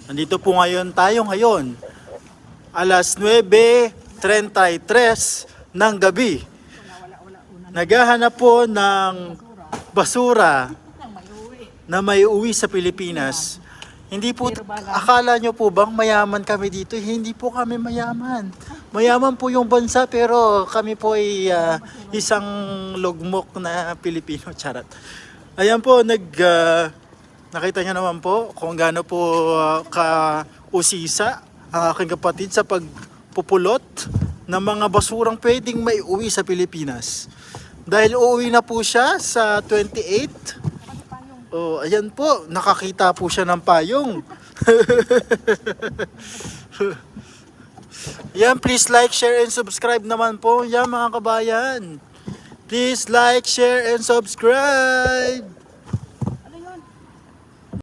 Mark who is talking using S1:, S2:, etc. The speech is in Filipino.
S1: Nandito po ngayon tayo ngayon. Alas 9:33 ng gabi. Naghahanap po ng basura na may uwi sa Pilipinas. Hindi po, akala nyo po bang mayaman kami dito? Hindi po kami mayaman. Mayaman po yung bansa pero kami po ay isang lugmok na Pilipino. Charot. Ayan po, nakita nyo naman po kung gaano po ka-usisa ang aking kapatid sa pagpupulot ng mga basurang pwedeng may uwi sa Pilipinas. Dahil uuwi na po siya sa 28. Oh, ayan po, nakakita po siya ng payong. Yan, please like, share, and subscribe naman po. Yan mga kabayan. Please like, share, and subscribe.